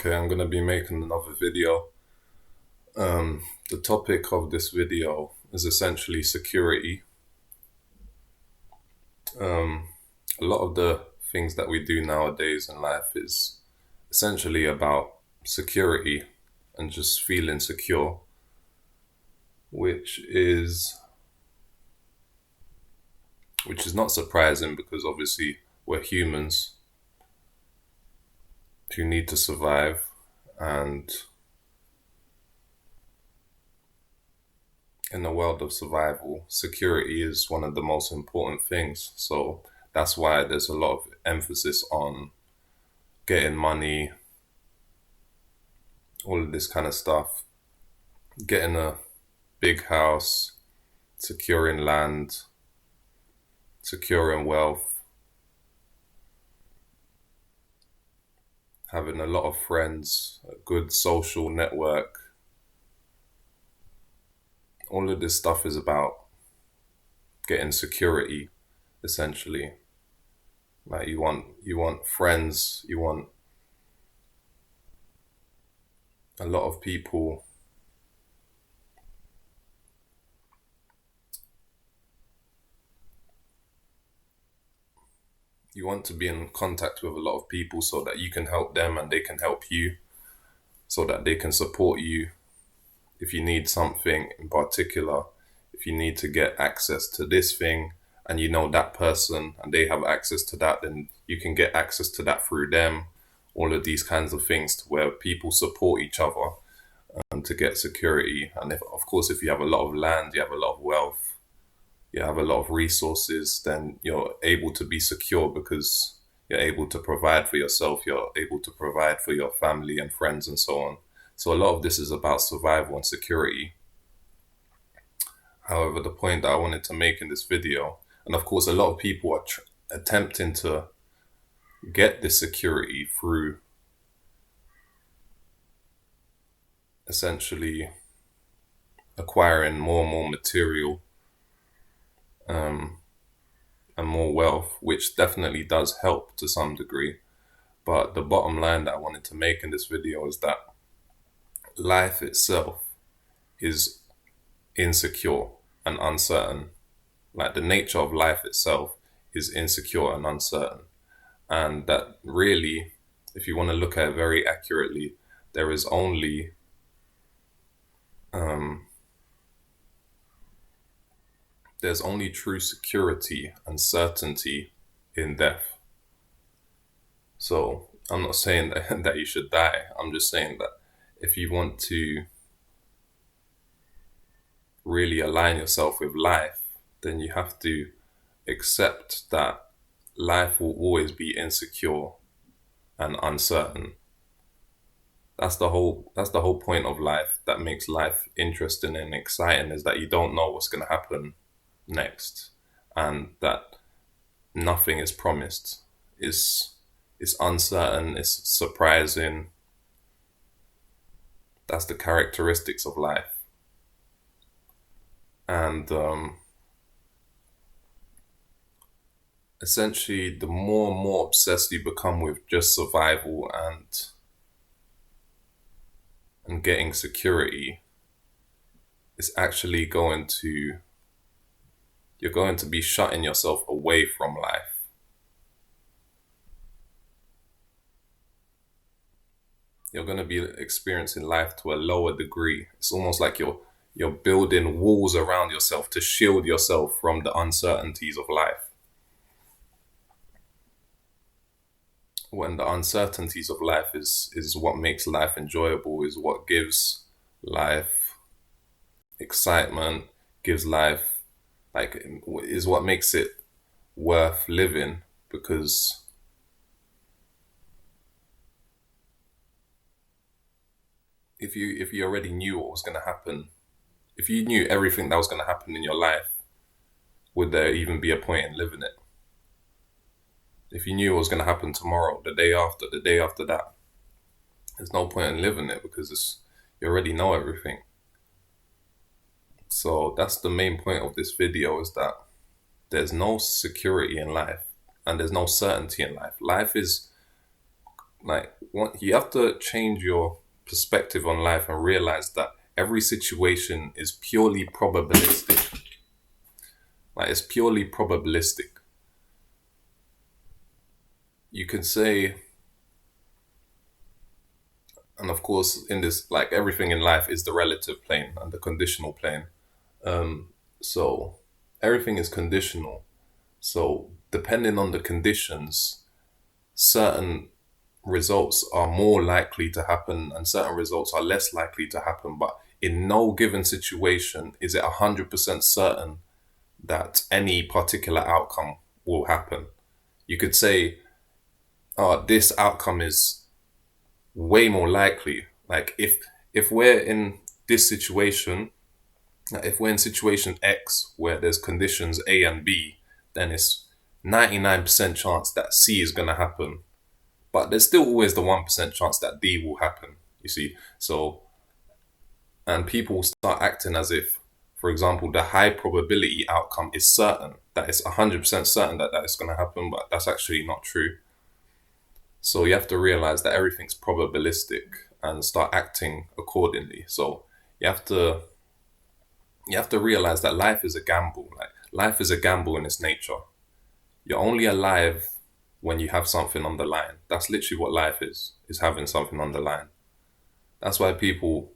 Okay, I'm gonna be making another video. The topic of this video is essentially security. A lot of the things that we do nowadays in life is essentially about security and just feeling secure, which is not surprising because obviously we're humans who need to survive, and in the world of survival, security is one of the most important things. So that's why there's a lot of emphasis on getting money, all of this kind of stuff, getting a big house, securing land, securing wealth, having a lot of friends, a good social network. All of this stuff is about getting security, essentially. Like you want friends, you want a lot of people. You want to be in contact with a lot of people so that you can help them and they can help you, so that they can support you if you need something in particular. If you need to get access to this thing and you know that person and they have access to that, then you can get access to that through them. All of these kinds of things to where people support each other to get security. And of course, if you have a lot of land, you have a lot of wealth, you have a lot of resources, then you're able to be secure because you're able to provide for yourself, you're able to provide for your family and friends and so on. So a lot of this is about survival and security. However, the point that I wanted to make in this video, and of course a lot of people are attempting to get this security through essentially acquiring more and more material and more wealth, which definitely does help to some degree. But the bottom line that I wanted to make in this video is that life itself is insecure and uncertain. Like the nature of life itself is insecure and uncertain. And that really, if you want to look at it very accurately, there is only there's only true security and certainty in death. So I'm not saying that, that you should die. I'm just saying that if you want to really align yourself with life, then you have to accept that life will always be insecure and uncertain. That's the whole point of life that makes life interesting and exciting, is that you don't know what's going to happen next, and that nothing is promised. It's uncertain, it's surprising. That's the characteristics of life. And essentially, the more and more obsessed you become with just survival and getting security, it's actually you're going to be shutting yourself away from life. You're going to be experiencing life to a lower degree. It's almost like you're building walls around yourself to shield yourself from the uncertainties of life. When the uncertainties of life is what makes life enjoyable, is what gives life excitement, gives life, like, is what makes it worth living. Because if you already knew what was going to happen, if you knew everything that was going to happen in your life, would there even be a point in living it? If you knew what was going to happen tomorrow, the day after that, there's no point in living it because you already know everything. So that's the main point of this video, is that there's no security in life and there's no certainty in life. Life is You have to change your perspective on life and realize that every situation is purely probabilistic. Like, it's purely probabilistic. You can say, and of course, in this, like everything in life is the relative plane and the conditional plane. So everything is conditional. So depending on the conditions, certain results are more likely to happen and certain results are less likely to happen. But in no given situation is it 100% certain that any particular outcome will happen. You could say, this outcome is way more likely. Like, if we're in this situation, if we're in situation X where there's conditions A and B, then it's 99% chance that C is going to happen. But there's still always the 1% chance that D will happen, you see. So, and people start acting as if, for example, the high probability outcome is certain, that it's 100% certain that is going to happen, but that's actually not true. So you have to realize that everything's probabilistic and start acting accordingly. So you have to realize that life is a gamble. Like, life is a gamble in its nature. You're only alive when you have something on the line. That's literally what life is having something on the line. That's why people,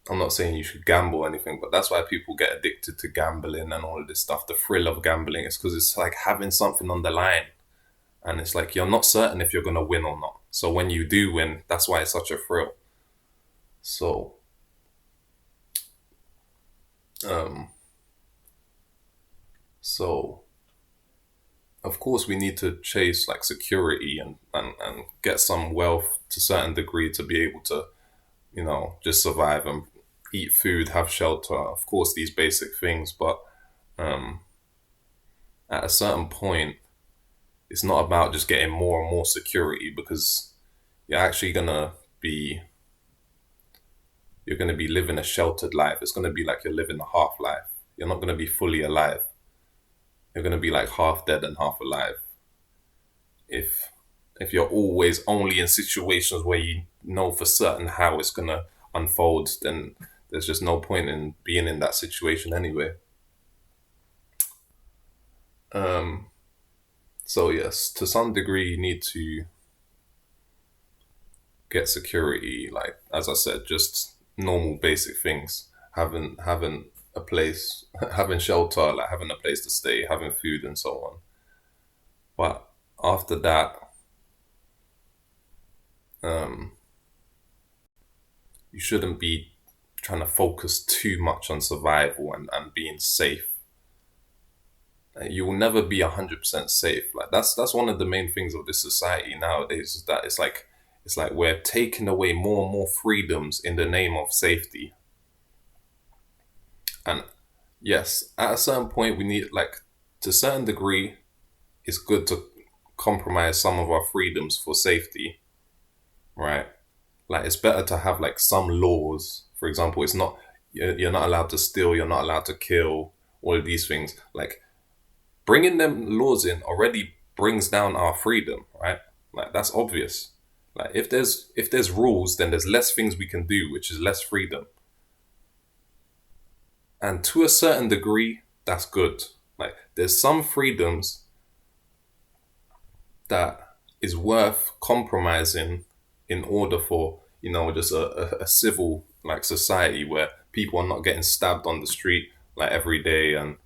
I'm not saying you should gamble or anything, but that's why people get addicted to gambling and all of this stuff. The thrill of gambling is because it's like having something on the line. And it's like you're not certain if you're going to win or not. So when you do win, that's why it's such a thrill. So, um, so of course we need to chase like security and get some wealth to a certain degree to be able to, just survive and eat food, have shelter. Of course, these basic things, but um, at a certain point, it's not about just getting more and more security because you're actually be you're gonna be living a sheltered life. It's gonna be like you're living a half life. You're not gonna be fully alive. You're gonna be like half dead and half alive. If you're always only in situations where you know for certain how it's gonna unfold, then there's just no point in being in that situation anyway. Um, so yes, to some degree, you need to get security. Like, as I said, just normal basic things. Having a place, having shelter, like having a place to stay, having food, and so on. But after that, um, you shouldn't be trying to focus too much on survival and being safe. You will never be 100% safe. Like, that's one of the main things of this society nowadays, is that it's like we're taking away more and more freedoms in the name of safety. And yes, at a certain point we need, like, to a certain degree, it's good to compromise some of our freedoms for safety, right? Like, it's better to have like some laws. For example, it's not you're not allowed to steal, you're not allowed to kill, all of these things. Like, bringing them laws in already brings down our freedom, right? Like, that's obvious. Like, if there's rules, then there's less things we can do, which is less freedom. And to a certain degree, that's good. Like, there's some freedoms that is worth compromising in order for, just a civil like society where people are not getting stabbed on the street like every day. And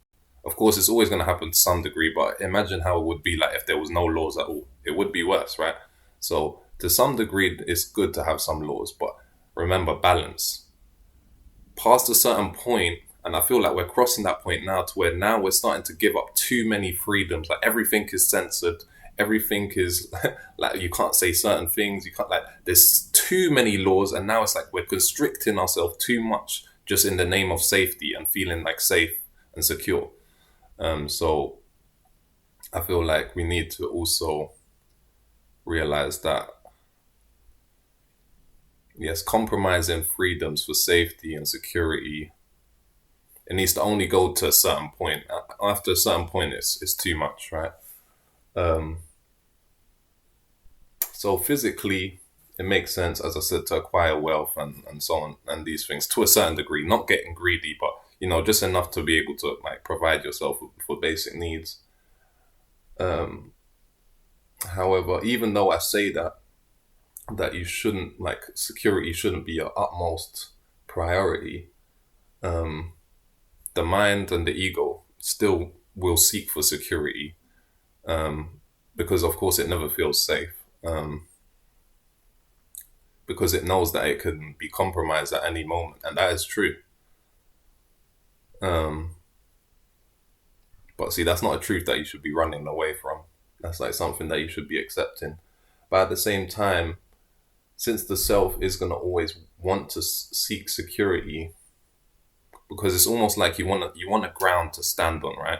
of course, it's always going to happen to some degree, but imagine how it would be like if there was no laws at all. It would be worse, right? So to some degree, it's good to have some laws, but remember, balance. Past a certain point, and I feel like we're crossing that point now, to where now we're starting to give up too many freedoms. Like, everything is censored. Everything is like, you can't say certain things. You can't, like, there's too many laws, and now it's like we're constricting ourselves too much just in the name of safety and feeling like safe and secure. So I feel like we need to also realize that, yes, compromising freedoms for safety and security, it needs to only go to a certain point. After a certain point, it's too much, right? Um, So physically, it makes sense, as I said, to acquire wealth and so on and these things to a certain degree, not getting greedy, but just enough to be able to like provide yourself for basic needs. However, even though I say that you shouldn't like security shouldn't be your utmost priority, the mind and the ego still will seek for security, because of course it never feels safe. Because it knows that it can be compromised at any moment, and that is true. But see, that's not a truth that you should be running away from. That's like something that you should be accepting. But at the same time, since the self is going to always want to seek security, because it's almost like you want a ground to stand on, right?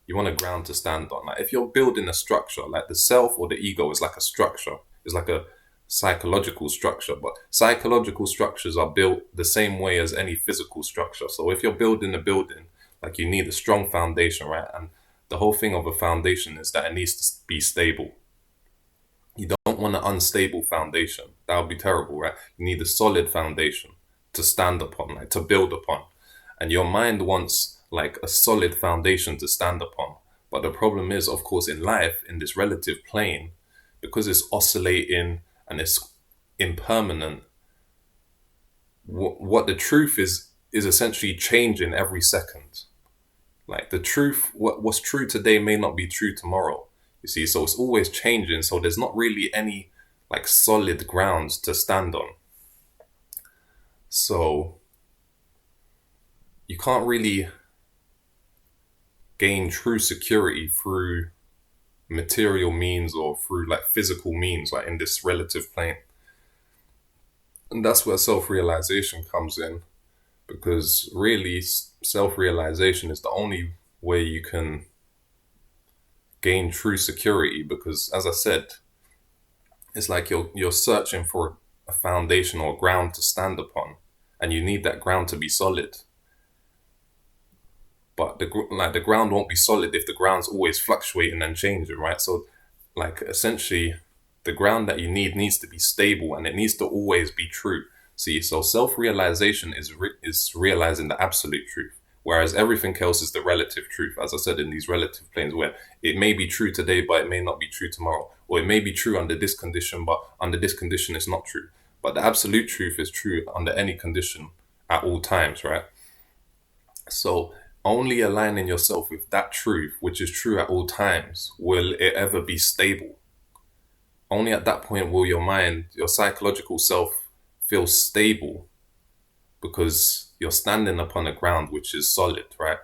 You want a ground to stand on. Like if you're building a structure, like the self or the ego is like a structure. It's like a psychological structure, but psychological structures are built the same way as any physical structure. So if you're building a building, like you need a strong foundation, right? And the whole thing of a foundation is that it needs to be stable. You don't want an unstable foundation. That would be terrible, right? You need a solid foundation to stand upon, like to build upon. And your mind wants like a solid foundation to stand upon. But the problem is, of course, in life, in this relative plane, because it's oscillating and it's impermanent, what the truth is essentially changing every second. Like the truth, what's true today may not be true tomorrow. You see, so it's always changing. So there's not really any like solid grounds to stand on. So you can't really gain true security through material means or through like physical means, like in this relative plane. And that's where self-realization comes in, because really self-realization is the only way you can gain true security. Because as I said, it's like you're searching for a foundation or ground to stand upon, and you need that ground to be solid. But the ground won't be solid if the ground's always fluctuating and changing, right? So like essentially the ground that you need needs to be stable, and it needs to always be true. See, so self-realization is realizing the absolute truth, whereas everything else is the relative truth. As I said, in these relative planes where it may be true today, but it may not be true tomorrow, or it may be true under this condition, but under this condition it's not true. But the absolute truth is true under any condition at all times, right? So only aligning yourself with that truth, which is true at all times, will it ever be stable. Only at that point will your mind, your psychological self, feel stable, because you're standing upon a ground which is solid, right?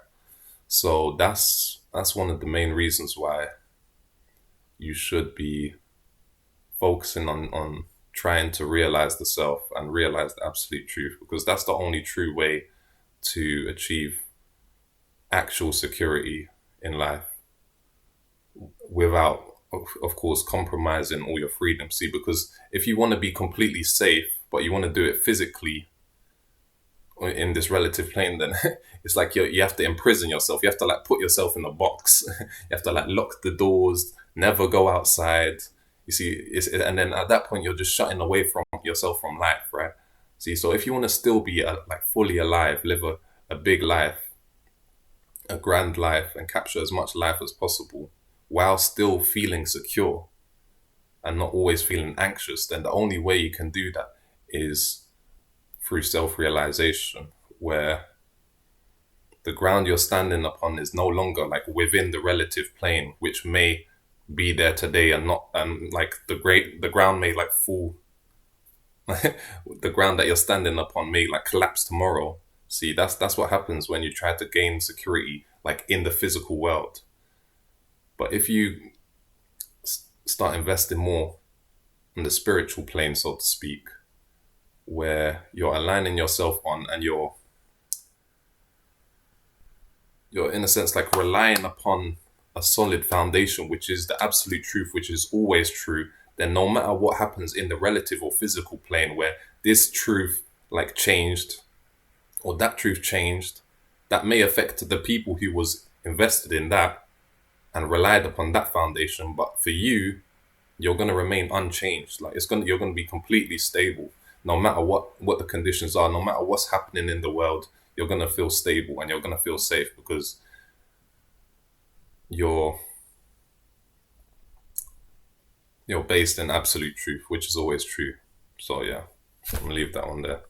So that's one of the main reasons why you should be focusing on trying to realize the self and realize the absolute truth, because that's the only true way to achieve actual security in life without, of course, compromising all your freedom. See, because if you want to be completely safe, but you want to do it physically in this relative plane, then it's like you have to imprison yourself. You have to like put yourself in a box. You have to like lock the doors, never go outside. You see, and then at that point, you're just shutting away from yourself from life, right? See, so if you want to still be like fully alive, live a big life, a grand life, and capture as much life as possible while still feeling secure and not always feeling anxious, then the only way you can do that is through self-realization, where the ground you're standing upon is no longer like within the relative plane, which may be there today and not, and like the ground may like fall. The ground that you're standing upon may like collapse tomorrow. See, that's what happens when you try to gain security like in the physical world. But if you start investing more in the spiritual plane, so to speak, where you're aligning yourself on, and you're in a sense like relying upon a solid foundation, which is the absolute truth, which is always true, then no matter what happens in the relative or physical plane where this truth like changed, or that truth changed, that may affect the people who was invested in that and relied upon that foundation. But for you, you're gonna remain unchanged. Like you're gonna be completely stable, no matter what the conditions are, no matter what's happening in the world. You're gonna feel stable and you're gonna feel safe because you're you're based in absolute truth, which is always true. So yeah, I'm gonna leave that one there.